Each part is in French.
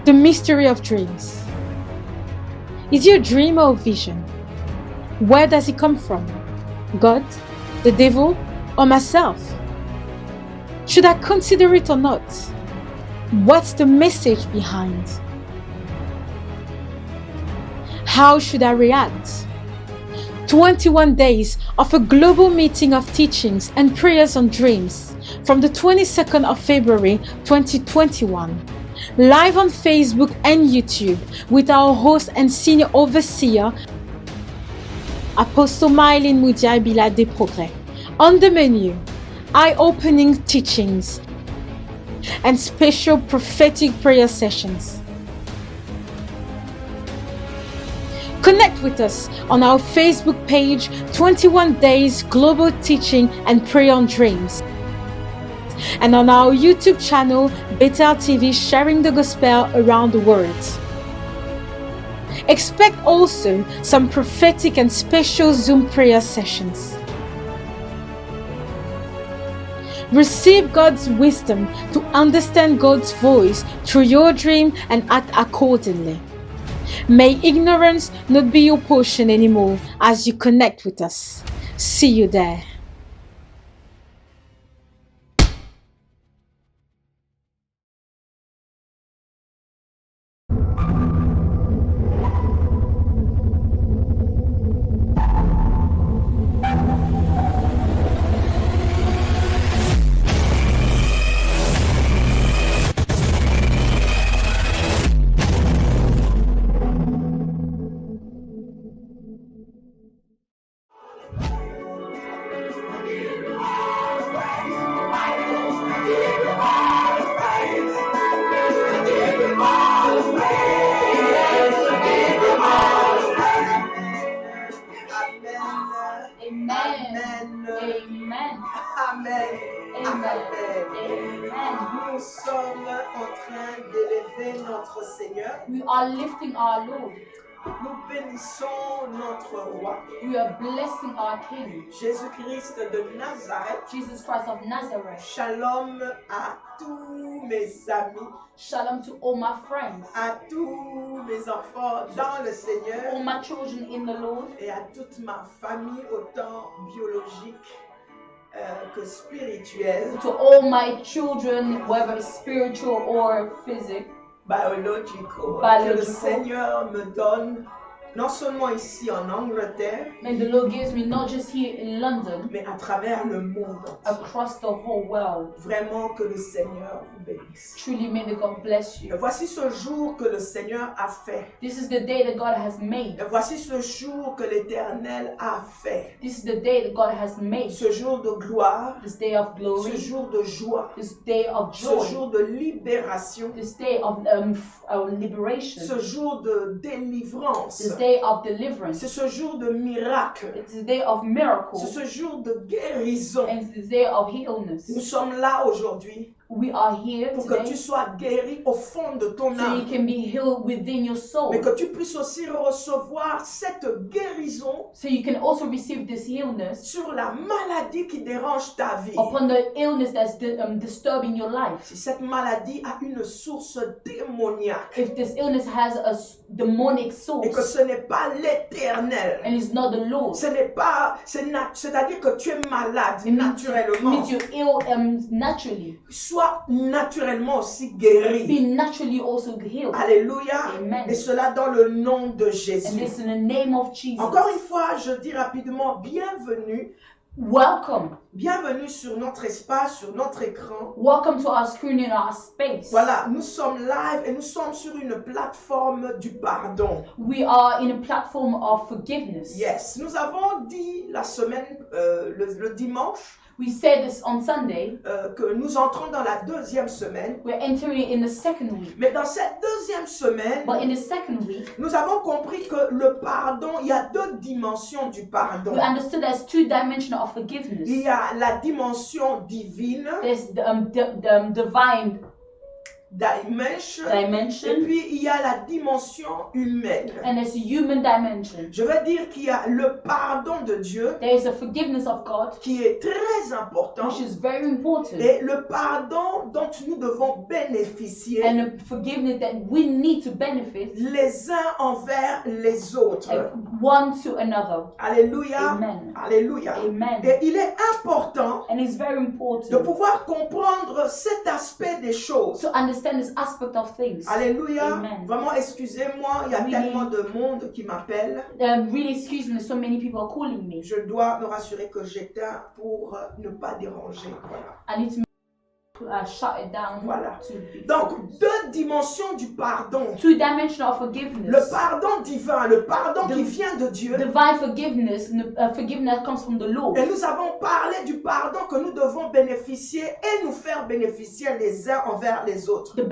The mystery of dreams. Is your dream or vision? Where does it come from? God, the devil, or myself? Should I consider it or not? What's the message behind? How should I react? 21 days of a global meeting of teachings and prayers on dreams from the 22nd of February 2021. Live on Facebook and YouTube with our host and senior overseer, Apostle Mylene Mudiaye-Bila des Progrès. On the menu, eye-opening teachings and special prophetic prayer sessions. Connect with us on our Facebook page, 21 Days Global Teaching and Prayer on Dreams, and on our YouTube channel, Bethel TV, sharing the gospel around the world. Expect also some prophetic and special Zoom prayer sessions. Receive God's wisdom to understand God's voice through your dream and act accordingly. May ignorance not be your portion anymore as you connect with us. See you there. Nous sommes en train d'élever notre Seigneur. We are lifting our Lord. Nous bénissons notre roi. We are blessing our King. Jésus-Christ de Nazareth. Jesus Christ of Nazareth. Shalom à tous mes amis. Shalom to all my friends. À tous mes enfants dans le Seigneur. All my children in the Lord. Et à toute ma famille, autant biologique que spirituelle. To all my children, whether it's spiritual or physical. Biological. Que le Seigneur me donne, non seulement ici en Angleterre, and the Lord gives me not just here in London, mais à travers le monde. Across the whole world. Vraiment que le Seigneur vous bénisse. Truly may the God bless you. Et voici ce jour que le Seigneur a fait. This is the day that God has made. Et voici ce jour que l'Éternel a fait. This is the day that God has made. Ce jour de gloire. This day of glory. Ce jour de joie. This day of joy. Ce jour de libération. This day of liberation. Ce jour de délivrance. This day of deliverance. C'est ce jour de miracle. It's the day of miracle. C'est ce jour de guérison. And it's the day of healness. Nous sommes là aujourd'hui. We are here pour today, que tu sois guéri au fond de ton so âme. you can be healed within your soul. Mais que tu puisses aussi recevoir cette guérison. So you can also receive this illness sur la maladie qui dérange ta vie. Upon the illness that's disturbing your life. Si cette maladie a une source démoniaque. If this illness has a demonic source. Et que ce n'est pas l'Éternel. And it's not the Lord. Ce n'est pas, c'est-à-dire que tu es malade naturellement. Means you're ill naturally. Sois naturellement aussi guéri. Be naturally also healed. Alléluia. Amen. Et cela dans le nom de Jésus. And this in the name of Jesus. Encore une fois, je dis rapidement, bienvenue. Welcome. Bienvenue sur notre espace, sur notre écran. Welcome to our screen in our space. Voilà, nous sommes live et nous sommes sur une plateforme du pardon. We are in a platform of forgiveness. Yes, nous avons dit la semaine, le dimanche. We said this on Sunday. Que nous entrons dans la deuxième semaine. We're entering in the second week. Mais dans cette deuxième semaine, but in the second week, nous avons compris que le pardon, il y a deux dimensions du pardon. We understood there's two dimensions of forgiveness. Il y a la dimension divine. There's the divine dimension. dimension, Et puis il y a la dimension humaine. and there's a human dimension. Je veux dire qu'il y a le pardon de Dieu There is a forgiveness of God, qui est très important which is very important, et le pardon dont nous devons bénéficier and a forgiveness that we need to benefit les uns envers les autres. one to another. Alléluia. Amen. Alléluia. Amen. Et il est important And it's very de important pouvoir comprendre cet aspect des choses. to understand this aspect of things. Alléluia. Amen. Vraiment, excusez-moi, il y a Oui. tellement de monde qui m'appelle. Really excuse me, so many people are calling me. Je dois me rassurer que j'éteins pour ne pas déranger. Voilà. I need to shut it down. Voilà. To be Donc, focused. deux dimensions du pardon. Two dimension of Le forgiveness. pardon divin, le pardon The- qui vient de Dieu. Divine forgiveness, forgiveness comes from the Lord. Et nous avons parlé du pardon que nous devons bénéficier et nous faire bénéficier les uns envers les autres. The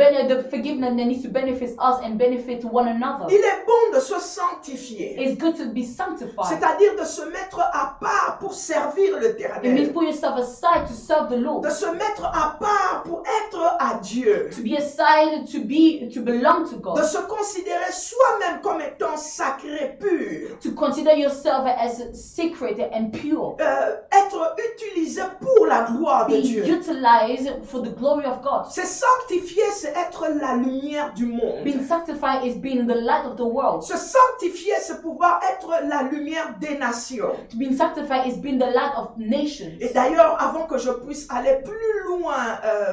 forgiveness that needs to benefit us and benefit one another. Il est bon de se sanctifier, It's good to be sanctified. c'est-à-dire de se mettre à part pour servir It means l'Éternel, put yourself aside to serve the Lord. de se mettre à part pour être à Dieu, To be aside to belong to de God. se considérer soi-même comme étant sacré, pur, To consider yourself as sacred and pure. être utilisé pour la gloire de Be Dieu. utilized for the glory of God. C'est sanctifier, c'est être la lumière du monde. Being sanctified is being the light of the world. Se sanctifier, c'est pouvoir être la lumière des nations. Being sanctified is being the light of nations. Et d'ailleurs, avant que je puisse aller plus loin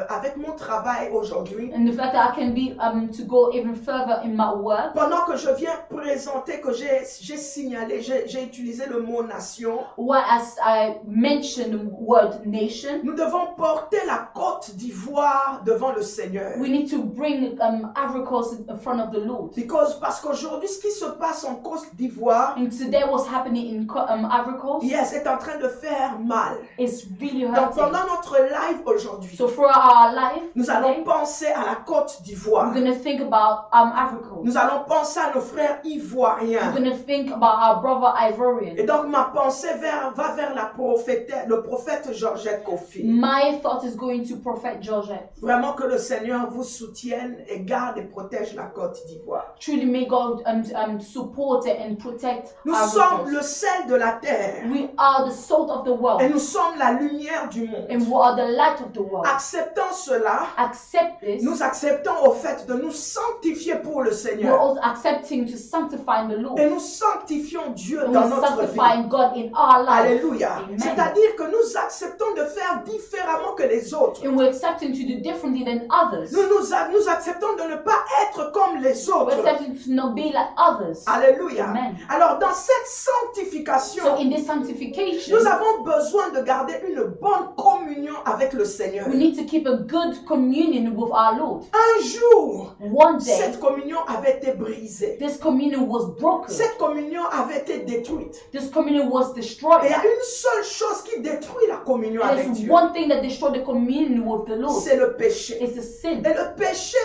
avec mon travail aujourd'hui, And the fact that I can be to go even further in my work, pendant que je viens présenter, que j'ai signalé, j'ai utilisé le mot nation, as I mentioned the word nation, nous devons porter la Côte d'Ivoire devant le Seigneur. we need to bring Ivory Coast in front of the Lord. Parce qu'aujourd'hui, ce qui se passe en Côte d'Ivoire, And today what's happening in Ivory Coast yes, est en train de faire mal. is really Donc hurting. pendant notre live aujourd'hui, So for our life, nous allons today, penser à la Côte we're d'Ivoire. going to think about Ivory Coast. Nous allons penser à nos frères We're ivoiriens. going to think about our brother Et Ivorian. donc ma pensée va vers le prophète Georgette Kofi. My thought is going to Prophet Georgette. Vraiment que le Seigneur vous soutienne et garde et protège la Côte d'Ivoire. Truly may God support it and protect Nous Ivory sommes Coast. le sel de la terre We are the salt of the et world, nous sommes la lumière du monde. and we are the light of the world. Acceptant cela, Accept this. nous acceptons au fait de nous sanctifier pour le We're Seigneur. also accepting to sanctify the Lord. Et nous sanctifions Dieu And dans we're notre vie. sanctifying God in our life. Alléluia. Amen. C'est-à-dire que nous acceptons de faire différemment que les autres. And we're accepting to do differently than others. Nous acceptons de ne pas être comme les We're autres. accepting to not be like others. Alléluia. Amen. Alors dans cette So sanctification, in this sanctification, nous avons besoin de garder une bonne communion avec le Seigneur. we need to keep a good communion with our Lord. Un jour, One day, cette communion avait été brisée. this communion was broken. Cette communion avait été détruite. This communion was Et il destroyed. y a une seule chose qui détruit la communion And avec there's Dieu. one thing that destroyed the communion with the Lord. C'est le péché. It's the sin. Et le péché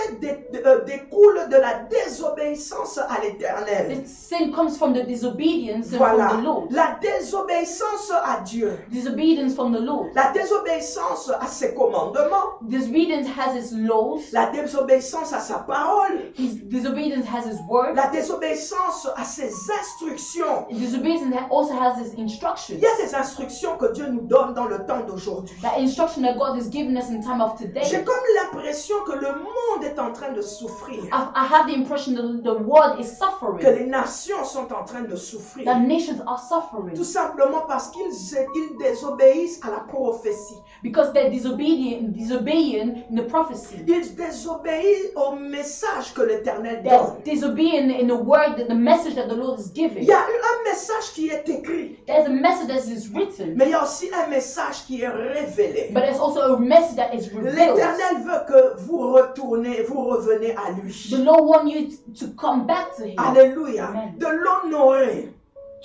découle de la désobéissance à l'Éternel. This sin comes from the disobedience Voilà. from the Lord. La désobéissance à Dieu. Disobedience from the Lord. La désobéissance à ses commandements. Disobedience has its laws. La désobéissance à sa parole. His disobedience has his word. La désobéissance à ses instructions. Disobedience also has his Il instructions. y a des instructions que Dieu nous donne dans le temps d'aujourd'hui. The instruction that God has given us in time of J'ai today. comme l'impression que le monde est en train de souffrir. I have the impression that the world is Que suffering. les nations sont en train de souffrir. That nations are suffering Tout simplement parce qu'ils désobéissent à la prophétie. because they're disobeying in the prophecy. Ils désobéissent au message que l'Éternel They're donne. disobeying in the word, that the message that the Lord is Il giving. y a un message qui est écrit, There's a message that is written, mais il y a aussi un message qui est révélé. but there's also a message that is revealed. L'Éternel veut que vous revenez à The lui. Lord wants you to come back to Him. Alléluia. Amen. De l'honorer.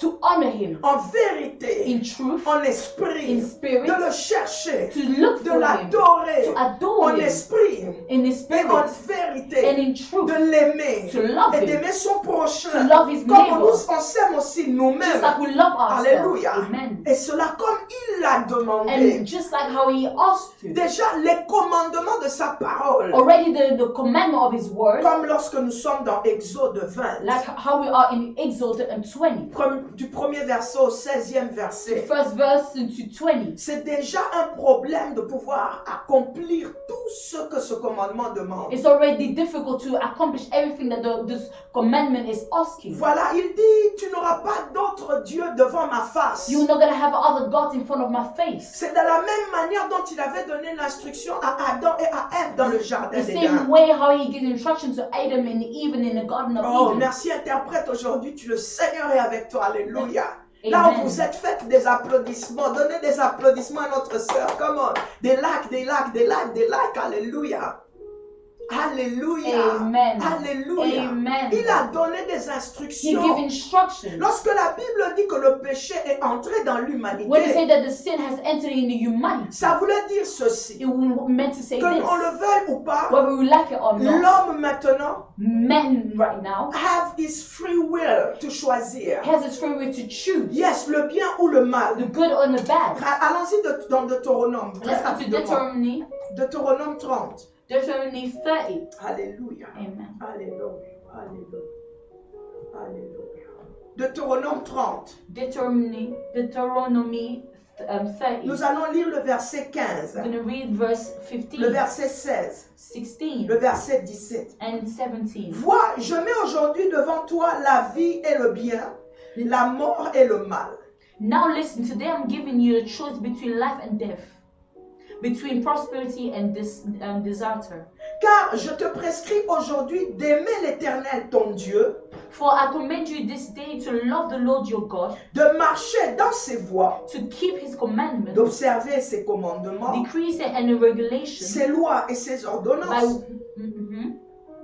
to honor him en vérité, in truth, en in esprit, spirit, de le chercher, to look de for him, l'adorer to adore en him esprit in the et en spirit and vérité, in de truth, l'aimer to love et him, d'aimer son to prochain, love his comme neighbor, on s'aime aussi just nous-mêmes. like we love ourselves. Alléluia. Amen. Et cela comme il l'a demandé. And just like how he asked to. Déjà, les commandements de sa parole, Already the commandment of his word, comme lorsque nous sommes dans Exode 20, like how we are in Exodus 20, du premier verset au 16e the verset. first verse to 20. C'est déjà un problème de pouvoir accomplir tout ce que ce commandement demande. It's already difficult to accomplish everything that this commandment is asking. Voilà, il dit, tu n'auras pas d'autre Dieu devant ma face. You're not going to have other gods in front of my face. C'est de la même manière dont il avait donné l'instruction à Adam et à Ève dans le jardin The d'Éden. same way how he gives instructions to Adam and Eve in the Garden of Oh, Eden. merci interprète, aujourd'hui tu le Seigneur est avec toi, alléluia. Là où Amen. vous êtes, faites des applaudissements, donnez des applaudissements à notre sœur, come on, des likes, des likes, des likes, des likes, alléluia. Alléluia. Amen. Alléluia. Amen. Il a donné des He instructions. gives instructions. Lorsque la Bible dit que le péché est entré dans When he l'humanité, said that the sin has entered into humanity, ça voulait dire ceci, it meant to say que this. l'on le veuille ou pas, Whether we like it or not, l'homme maintenant men right now have his free will to choisir. has his free will to choose Yes, le bien ou le mal. the good or the bad. Allons-y dans Deutéronome. très Let's go to rapidement. Deuteronomy, Deutéronome 30. Deuteronomy 30. Alléluia. Amen. Alléluia. Alléluia. Alléluia. Deutéronome 30. Deuteronomy 30. Nous allons lire le verset 15, I'm going to read verse le 15, verset 16, 16, le verset 17. and 17. Vois, je mets aujourd'hui devant toi la vie et le bien, la mort et le mal. Now listen, today I'm giving you a choice between life and death, between prosperity and disaster. Car je te prescris aujourd'hui d'aimer l'Éternel ton Dieu, For I command you this day to love the Lord your God, de marcher dans ses voies, to keep his commandments, d'observer ses commandements, decrees and regulations, ses lois et ses ordonnances,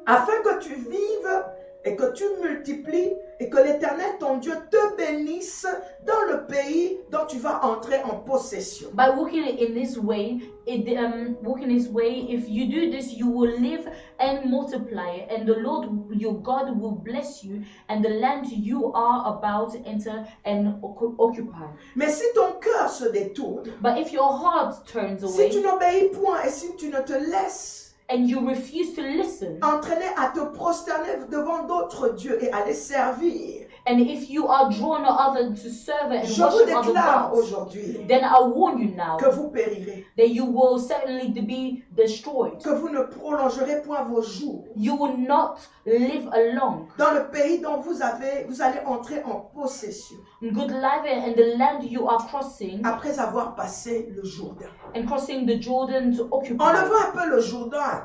afin que tu vives et que tu multiplies et que l'Éternel ton Dieu te bénisse dans le pays dont tu vas entrer en possession. By walking in this way, if you do this, you will live and multiply, and the Lord your God will bless you, and the land you are about to enter and occupy. Mais si ton cœur se détourne, But if your heart turns si tu away, n'obéis point et si tu ne te laisses and you refuse to listen, entraîner à te prosterner devant d'autres dieux et à les servir, and if you are drawn other to serve and je vous worship other déclare gods, aujourd'hui then I warn you now que vous périrez, that you will certainly be destroyed. que vous ne prolongerez point vos jours You will not live alone. dans le pays dont vous allez entrer en possession Good life and the land you are crossing, après avoir passé le Jourdain. and crossing the Jordan to occupy. Enlevons un peu le Jourdain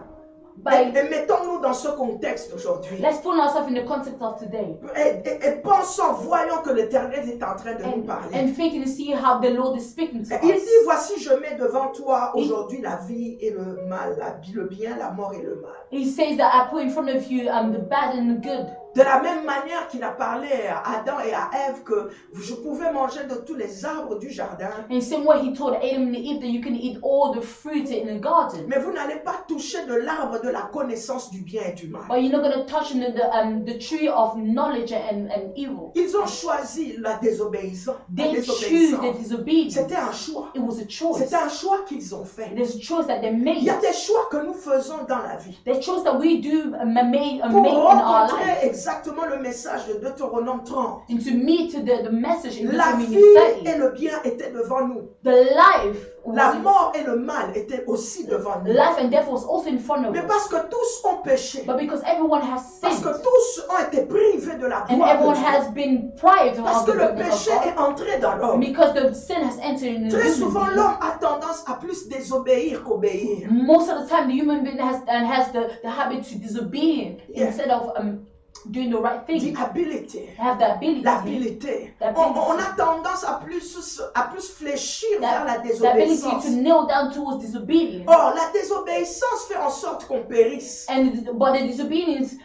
et mettons-nous dans ce contexte aujourd'hui. Let's put ourselves in the context of today Et pensons, voyons que l'Éternel est en train de nous parler. and thinking to see how the Lord is speaking to Il us. dit, voici, je mets devant toi aujourd'hui la vie et le mal, le bien, la mort et le mal. He says that I put in front of you the bad and the good. De la même manière qu'il a parlé à Adam et à Ève que je pouvais manger de tous les arbres du jardin, In the same way, he told Adam and Eve that you can eat all the fruit in the garden, mais vous n'allez pas toucher de l'arbre de la connaissance du bien et du mal. but you're not going to touch the tree of knowledge and evil. Ils ont choisi la désobéissance. They choose the disobedience. C'était un choix. It was a choice. C'était un choix qu'ils ont fait. There's a choice that they Il made. y a des choix que nous faisons dans la vie The choice that we do made pour in our rencontrer life. exactement le message de Deutéronome 30. And to meet the message in La Deuteronomy vie 30. et le bien étaient devant nous. The life, La mort et le mal étaient aussi devant nous. life and death was also in front of Mais us. parce que tous ont péché, But because everyone has parce sinned que tous ont été privés de la and gloire everyone de Dieu, has been prived parce of que the le goodness péché of est God, entré dans l'homme. because the sin has entered in the Très human souvent, being. l'homme a tendance à plus désobéir qu'obéir. Most of the time, the human being has the habit to disobey Yeah. instead of doing the right The thing. ability. Have the ability. L'habileté. On a tendance à plus fléchir vers la The ability désobéissance. to kneel down towards disobedience. Or, la désobéissance fait en sorte qu'on périsse. But the disobedience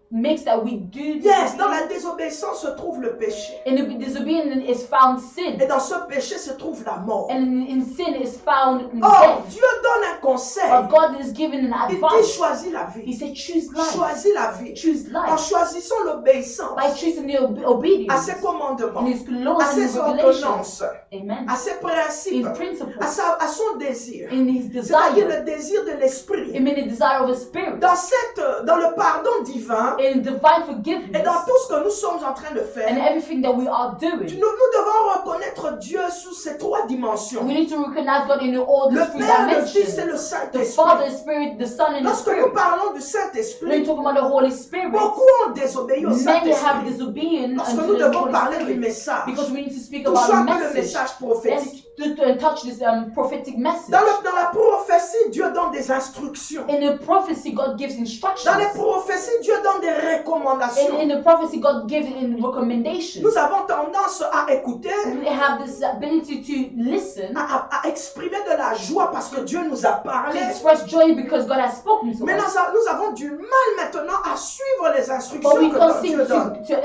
makes that we do Yes, dans la désobéissance se trouve le péché. In the disobedience is found sin. Et dans ce péché se trouve la mort. And in sin is found Or, death. Dieu donne un conseil. But God is given an Il dit advice. choisis la He vie. said choose life. Choisis la vie. Choose En life. choisissant l'obéissance By choosing the à obedience ses commandements, and His laws à and ses His regulations. ordonnances, Amen. à ses principes, His principles. à son désir. In His C'est-à-dire desire. le désir de l'esprit. It means the desire of a spirit. Dans le pardon divin In divine et forgiveness. dans tout ce que nous sommes en train de faire, And everything that we are doing. nous devons reconnaître Dieu sous ces trois dimensions. We need to recognize God in all Le the three Père, le Fils et dimensions. le The Saint-Esprit. Father, the Spirit, the Son, and the Lorsque nous Spirit. parlons du When we Saint-Esprit, talk about the Holy Spirit, beaucoup ont désobéi au many have Saint-Esprit. disobedient Lorsque unto nous the devons Holy parler du Spirit. message, Because we need to speak touchons about un the peu le message. message prophétique. Let's touch this prophetic message. Dans la prophétie, Dieu donne des instructions. In the prophecy, God gives instructions. Dans les prophéties, Dieu donne des recommandations. In the prophecy, God gives in recommendations. Nous avons tendance à écouter, We have this ability to listen, à exprimer de la joie parce que Dieu nous a to parlé. express joy because God has spoken to Mais us. nous avons du mal maintenant à suivre les But instructions we que can't seem Dieu donne. to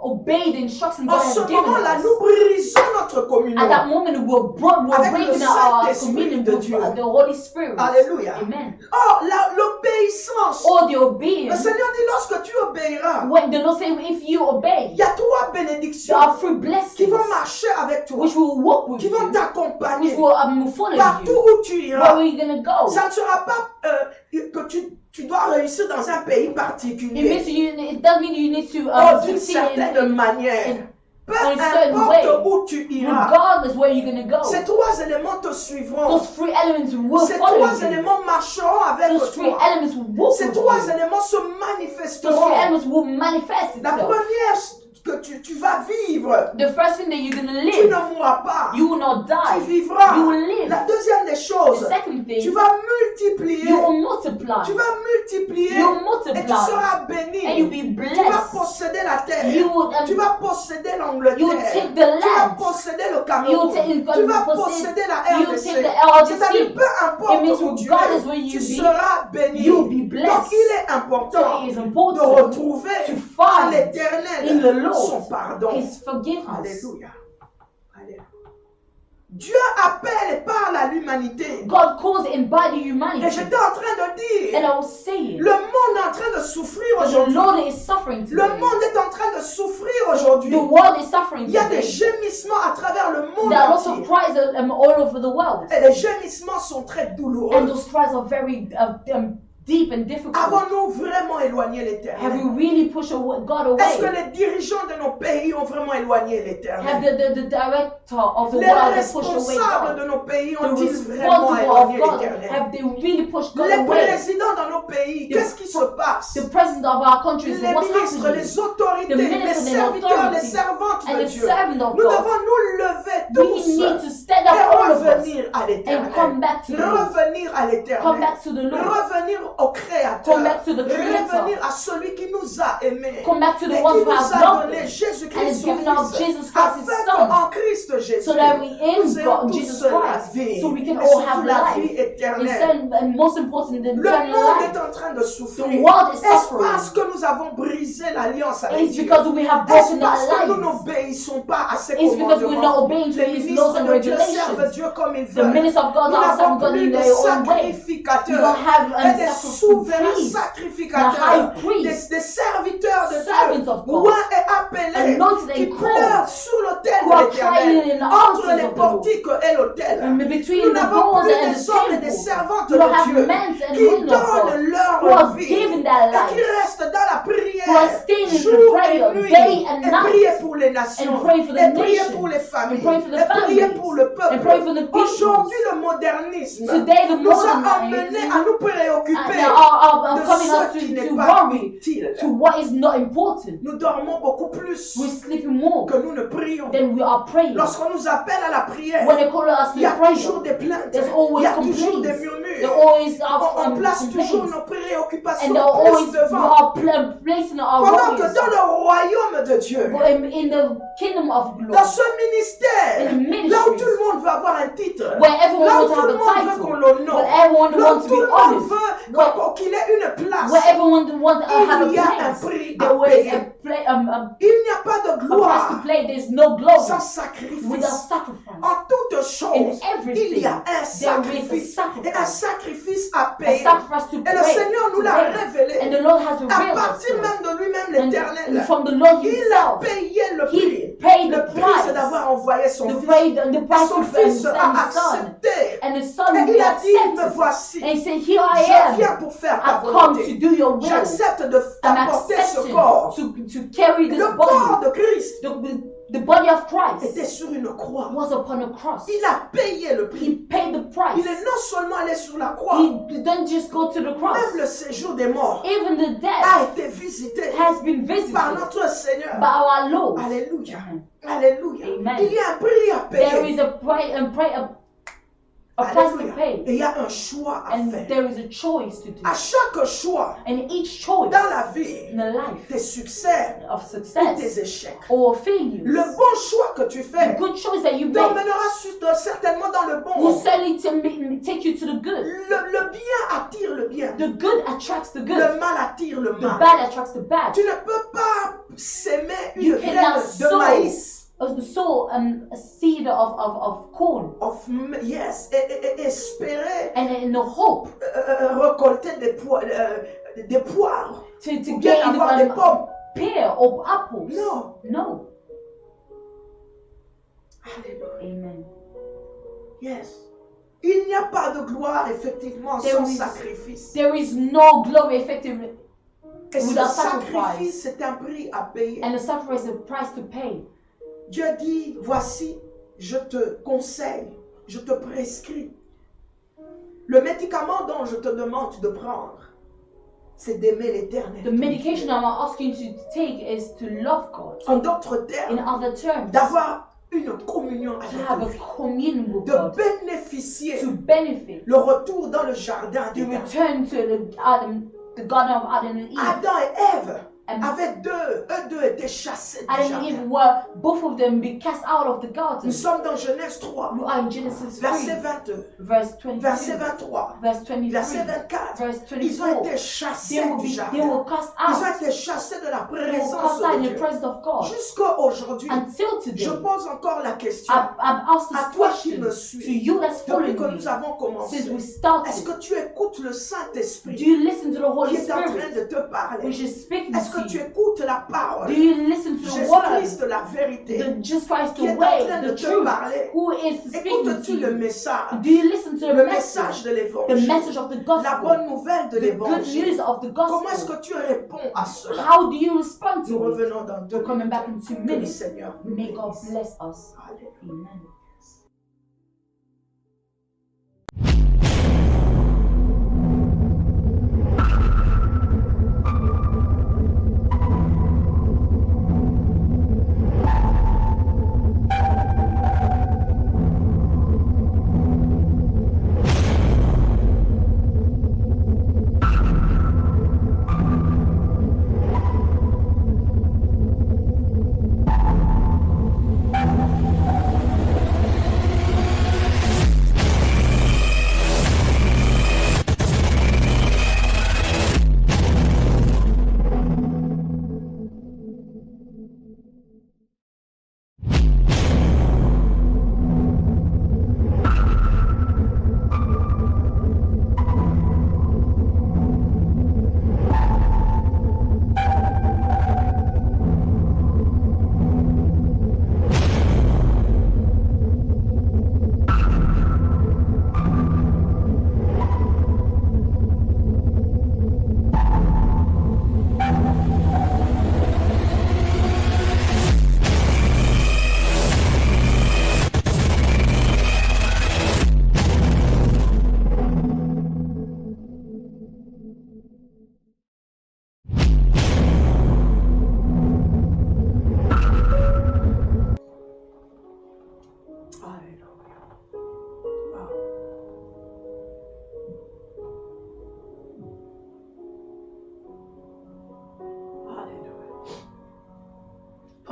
obey the instructions God En ce has given moment-là, us. nous brisons notre communion. At that moment, we're Avec breaking le our Saint-Esprit communion de with Dieu. the Holy Spirit. Alléluia. Amen. Or, l'obéissance. Or the Le obedience. Seigneur dit, lorsque tu obéiras, When the Lord says, if you obey, il y a trois there bénédictions are three qui blessings vont marcher avec toi, which will walk with qui vont you, t'accompagner which will follow partout you. où tu Where iras. are you gonna go? Ça ne sera pas que tu dois réussir dans un pays It particulier. it doesn't mean you need to D'une succeed certaine manière. Peu in a certain way. importe où tu iras, regardless where you're gonna go. ces trois éléments te suivront. Those three elements will Ces follow trois you. éléments marcheront avec Those three toi. elements will walk Ces with trois you. éléments se Those manifesteront. three elements will manifest La itself. première que tu vas vivre, The first thing that you're gonna tu live, ne mourras pas. you will not Tu die. vivras. You will live. La deuxième des The choses, second tu thing, vas multiplier. you will multiply. Tu vas multiplier You will et tu multiply. seras And béni. you'll be Tu vas blessed. posséder la terre. You will, Tu vas posséder you will l'Angleterre. take the Tu vas land. posséder le You Cameroun. will take Tu vas posséder la you will take RDC. the C'est-à-dire, LDC. peu It importe means où tu regardless where es, you tu be, seras béni. you'll be Donc, blessed. il est So important it is de important retrouver to à find in the l'Éternel Lord son pardon. His forgiveness. Alléluia. Alléluia. Dieu appelle et parle à l'humanité. God calls it in by the Et humanity. j'étais en train de And dire, I was saying le monde est en train de souffrir that the aujourd'hui. Lord is suffering Le today. monde est en train de souffrir aujourd'hui. The world is suffering Il y a des today. gémissements à travers le monde There are lots of entier. cries all over the world. Et les gémissements sont très And douloureux. those cries are very deep and difficult. Avons-nous vraiment éloigné Have l'Éternel? we really pushed God Est-ce que away? les dirigeants de nos pays ont vraiment éloigné Have l'Éternel? the director of the Les world pushed away responsables God? de nos pays The ont-ils vraiment responsible éloigné of God, l'Éternel? have they really pushed God Les away? présidents dans nos pays, qu'est-ce qui se passe? The president of our countries, Les what's ministres, happening? les autorités, The les ministers and serviteurs, les authorities servantes And de the Dieu. servant of Nous God, devons nous lever we tous need to stand et up, all of us, revenir à and l'Éternel. come back to the Lord. Revenir à Come l'Éternel. back to the Lord. Revenir au Créateur. Come back to the Creator. Revenir à celui qui nous a aimés. Come back to the Et one qui who nous has a loved donné us Jésus-Christ and has son given us Fils. Jesus Christ his Afin Son, qu'en Christ Jésus, so that we in nous ayons God, tous Jesus la Christ, vie. so we can Et all surtout have la life. vie éternelle. And most important, the Le eternal monde life. est en train de The souffrir. world is Est-ce suffering. parce que nous avons brisé l'alliance avec It's Dieu? because we have Est-ce broken parce que nous our lives. n'obéissons pas à ses It's because we're not commandements? obeying to Les His ministres laws and de Dieu servent regulations. Dieu comme ils The veulent. ministers of God Nous are n'avons serving God plus in de their own way. We sacrificateurs, don't have mais des souverains priests, the sacrificateurs, high priest, des serviteurs de servants Dieu, of God, loin et appelés, anointed qui and pleurent called, sur l'autel who de are crying l'Éternel, in the entre altars les of the Lord. portiques et l'autel. And Nous between the n'avons doors plus and des the hommes et des temple, servantes we don't de have Dieu men and qui women of God donnent who leur have vie given their et qui lives, restent dans la who are prière staying in the jour prayer et nuit day and et night, prier pour les nations and pray for the et prier nations, pour les familles and pray for the et prier families, pour le and pray peuple. for the people. Aujourd'hui, le modernisme Today, the nous a modern amenés à nous préoccuper are de coming ce us qui n'est to pas worry utile. to what is not important. Nous dormons beaucoup plus We're sleeping more que nous ne prions. than we are praying. Lorsqu'on nous appelle à la prière, When they call us il y a to prayer, toujours des plaintes, there's il always y a toujours complaints. des There murmures. always On place toujours complaints. nos préoccupations And there are plus always we devant. are placing our Pendant que que dans le royaume de Dieu, But in the kingdom of dans glory, ce ministère, in the là où ministries, tout le monde veut avoir un titre, where everyone là où wants to tout have le a monde veut title, qu'on l'honore, where everyone là où wants to tout be le monde honored, veut qu'il ait une place, where everyone wants to have a il y a un place, prix à there is payer. a Il n'y a pas de price to gloire play. There's no glory sans without sacrifice. sacrifice. En toutes In choses, everything, il y a un there is sacrifice. a Et un sacrifice. sacrifice à A payer. sacrifice to Et le pay. Seigneur nous to l'a pay. And révélé. the Lord has À revealed it partir to us. même de lui-même, And l'Éternel, from the Lord il a himself, payé le he prix. paid Le the prix, price. c'est d'avoir envoyé son The fils. price Et son to fils send a his son. accepté. And the son Et will il be a dit, me accepted. voici. And he said, here I Je viens am. pour faire ta I've come to volonté. do your will. J'accepte de I'm t'apporter ce accepting corps. to carry this Le corps body. de Christ The body of Christ était sur une croix. was upon a cross. Il a payé le He prix. paid the price. Il est non seulement allé sur la croix, He didn't just go to the cross. même le séjour des morts Even the death a été visité has been visited par notre Seigneur. by our Lord. Alléluia. Amen. Alléluia. Amen. Il y a un prix à There payer. is a price to Alléluia. pay. Et il y a un choix à And faire. there is a choice to do. À chaque choix And each choice dans la vie, in a life tes succès of ou tes success échecs, or failure, le bon choix que tu the fais good choice that you make t'emmènera certainement dans le bon. will certainly take you to the good. Le bien attire le bien. The good attracts the good. Le mal attire le The mal. bad attracts the bad. Tu ne peux pas s'aimer You une cannot graine de sow maïs. Sow a seed of corn Yes, et espérer and in the hope récolter des poires, to ou bien gain avoir des pommes. pear or apples. Non. No. Alléluia. Amen. Yes. Il n'y a pas de gloire effectivement There sans is- sacrifice. There is no glory effectively, Et ce without sacrifice, sacrifice. c'est un prix à payer. and the sacrifice is a price to pay. Dieu dit, voici, je te conseille, je te prescris. Le médicament dont je te demande de prendre, c'est d'aimer l'Éternel. The medication I'm asking you to take is to love God. En d'autres In termes, other terms, d'avoir une communion to avec have lui, a communion with de God, bénéficier to benefit, le retour dans le jardin to d'Éden. return to the garden of Adam and Eve. Adam et Ève, And avec eux deux étaient chassés du Adam and Eve jardin. were, both of them be cast out of the Nous garden. sommes dans Genèse 3, We are in Genesis 3, verset 22, verse 22, verset 23, verse 23, verset 24. verse Ils ont 24. été chassés They will du be, they jardin. will cast Ils ont out. été chassés de la They will présence cast out de in the Dieu. presence of God. Jusqu'à aujourd'hui, Until today, je pose encore la question I've asked à this toi qui me question to suis you that's depuis following que me nous avons commencé. since we Est-ce started. que tu écoutes le Do Saint-Esprit you listen to the qui Holy est en train Spirit, de te parler? which is speaking Est-ce que to tu you? écoutes la parole? Do you listen to the word, Jésus-Christ, la vérité, the Jesus Christ, qui the est en way, train de the te truth, parler? who is speaking to Écoutes-tu le you? message? Do you listen to Le the message message, de the l'évangile? message of the La bonne gospel, nouvelle de the good l'évangile? news of the Comment est-ce gospel? que tu réponds à cela? How do you respond Nous to it? revenons dans 2 We're coming minutes. back in 2 Que le minutes. Seigneur nous May God bénisse. bless us. Alléluia. Amen.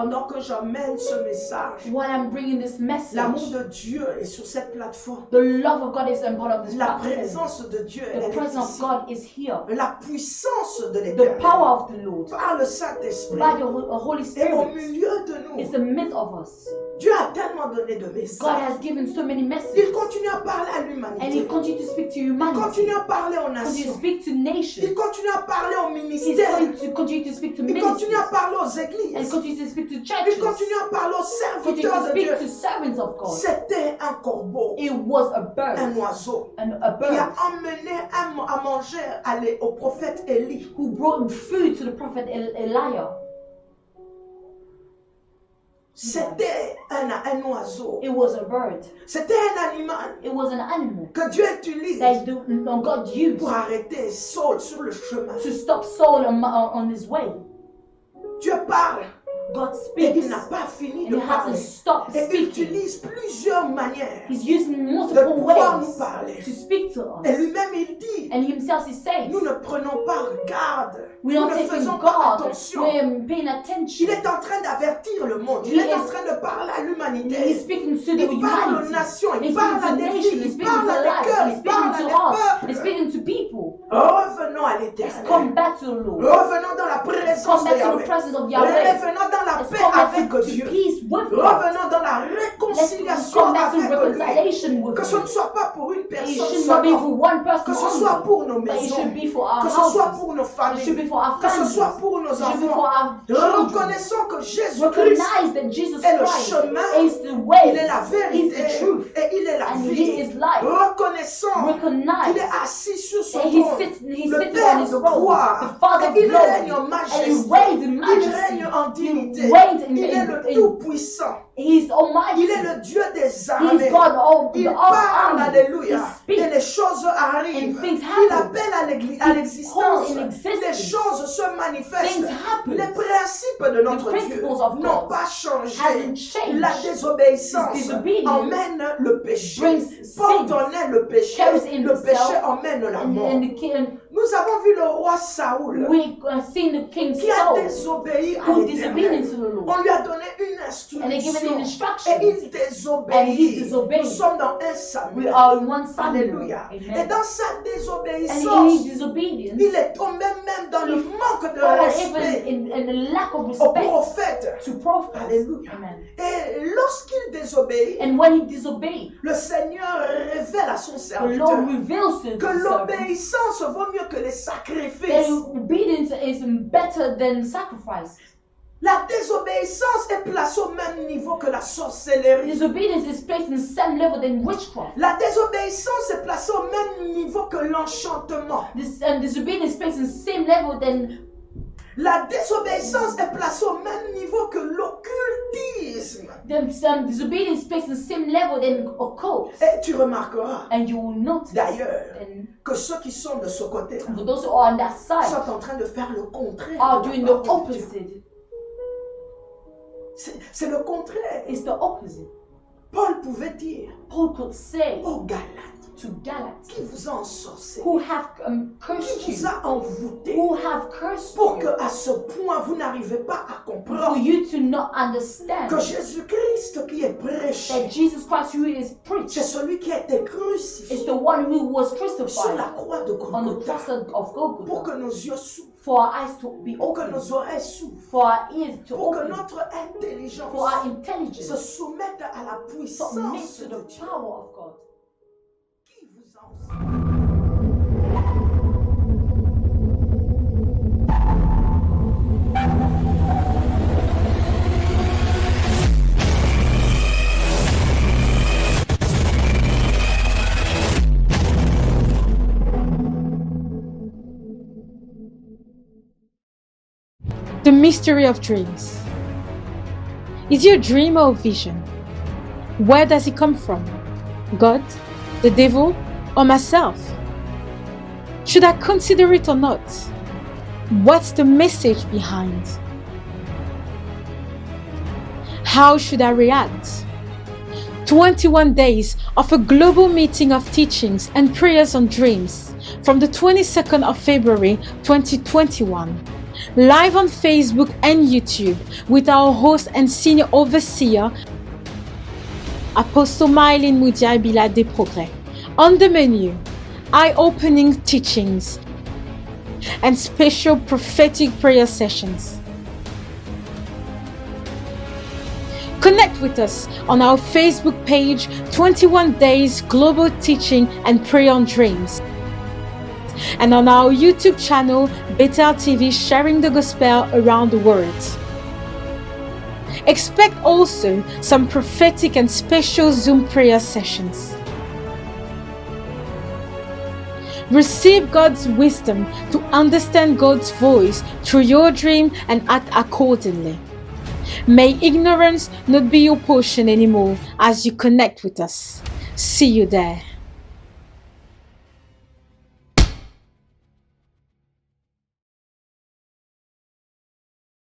pendant que j'emmène ce message, while I'm bringing this l'amour message, de Dieu est sur cette plateforme. the love of God is a part of this La platform. présence de Dieu, elle The est presence of ici. God is here. La puissance de The l'Éternel power of the Lord par le Saint-Esprit by the Holy est au Spirit milieu de is nous. the midst of us. Dieu a tellement donné de God messages. has given so many Il messages, continue à parler à and He l'humanité. continues to speak to Il humanity. continue à parler aux Continue to nations. speak to Il nations. continue à parler aux He's ministères. going to continue to speak to Il continue ministries, à parler aux and églises. continue to speak to Il churches. continue à parler aux Continue serviteurs to de speak Dieu. to servants of God. C'était un corbeau, It was a un bird, oiseau, and a qui a bird emmené à manger au prophète Élie. who brought food to the prophet Elijah. C'était un oiseau. It was a bird. C'était un animal It was an animal que Dieu utilise that God used pour arrêter Saul sur le chemin. to stop Saul on his way. Dieu parle God et speaks, il n'a pas fini and de He hasn't parler. stopped Et il speaking. utilise plusieurs manières He's using de multiple pouvoir nous ways parler. to speak to Et us. lui-même, il dit, And Himself, He says, nous ne prenons pas garde. we Nous don't ne take faisons in pas God, attention. we're paying Il attention. est en train d'avertir le monde. Il He est en is- train de parler à He's l'humanité. speaking to the Il parle aux humanity. nations, il He's parle à speaking to des nations, villes, He's il speaking parle to à des lives, cœurs, He's il parle speaking à to hearts, des He's peuples. speaking to people. Revenons à Let's l'éternel. come back to the Lord. Revenons dans la présence Come de back to the Yahweh. presence of Yahweh. Revenons dans la Let's paix come back avec to Dieu. peace with God. Revenons dans la Let's réconciliation come back to avec lui. reconciliation with Que ce ne Him. soit pas pour une It personne should not be for seulement. one person Que ce soit only, pour nos but it maisons. should be for our Que ce soit houses. pour nos It should be familles. for our Que ce families. soit pour nos It should be for enfants. our children. Reconnaissons que Jésus-Christ, Recognize that Jesus est le Christ chemin, is the il way, est la He's vérité the truth, et il est la and He vie. is life. Reconnaissons qu'il Recognize est assis sur son that He trône. sits, He's Le sitting on Père His de throne, gloire. the Father of Et il règne glory, en and He majesté. reigns in Il majesty. règne en dignité. He reigns Il est le in Tout-Puissant. He's Almighty. Il est le Dieu des He's armées. God, all Il the parle, army. alléluia, He et les speaks. choses arrivent. And things Il happen. appelle à calls l'existence. in existence. Les choses se manifestent. Things happen. Les principes de notre The Dieu principles of n'ont God pas changé. hasn't changed. La désobéissance His disobedience emmène le péché. brings Porte sin. en elle le péché. Carries in Le péché itself. emmène la And mort. the king, Nous avons vu le roi Saoul we seen the king qui a Saul désobéi à who disobedient l'Éternel. to the Lord. On lui a donné une And they given him instruction instructions. et il And he désobéit. disobeyed. Nous sommes dans 1 We Samuel. are in 1 Samuel. Alléluia. Et Amen. dans sa And désobéissance, in his disobedience, il est tombé même dans le manque de or respect even in the lack of au respect prophète. to prophets. Alléluia. Amen. Et lorsqu'il désobéit, And when he disobeyed, le Seigneur révèle à son the serviteur Lord reveals to que the servant l'obéissance vaut mieux que les that sacrifices. obedience is better than sacrifice. La désobéissance est placée au même niveau que la sorcellerie. Disobedience is placed in the same level than witchcraft. La désobéissance est placée au même niveau que l'enchantement. Disobedience is placed in the same level than La désobéissance est placée au même niveau que l'occultisme. disobedience is placed in the same level than occult. Et tu remarqueras And you will notice d'ailleurs and que ceux qui sont de ce côté-là for those who are on that side sont en train de faire le contraire. are de la doing the parole de Dieu. opposite. C'est le contraire. It's the opposite. Paul pouvait dire Paul could say aux Galates, to Galates qui vous a ensorcé, who have cursed qui you, vous a envoûté, who have cursed pour que you, à ce point vous n'arrivez pas à for comprendre you to not understand que Jésus-Christ qui est prêché, that Jesus Christ who is c'est preached celui qui a été is crucifié the one who was sur crucified la croix de on the cross Golgotha of pour Golgotha que nos yeux s'ouvrent, for our eyes to be pour que open, nos oreilles s'ouvrent, for our ears to pour que open, notre intelligence for our se intelligence soumette à la submit puissance to de the Dieu. power of God. Qui vous a enseigné? The mystery of dreams. Is your dream or vision? Where does it come from? God, the devil, or myself? Should I consider it or not? What's the message behind? How should I react? 21 days of a global meeting of teachings and prayers on dreams from the 22nd of February 2021. live on Facebook and YouTube with our host and senior overseer, Apostle Mylene Mudiaibila des Progrès. On the menu, eye-opening teachings and special prophetic prayer sessions. Connect with us on our Facebook page, 21 Days Global Teaching and Prayer on Dreams, and on our YouTube channel, Bethel TV, sharing the gospel around the world. Expect also some prophetic and special Zoom prayer sessions. Receive God's wisdom to understand God's voice through your dream and act accordingly. May ignorance not be your portion anymore as you connect with us. See you there.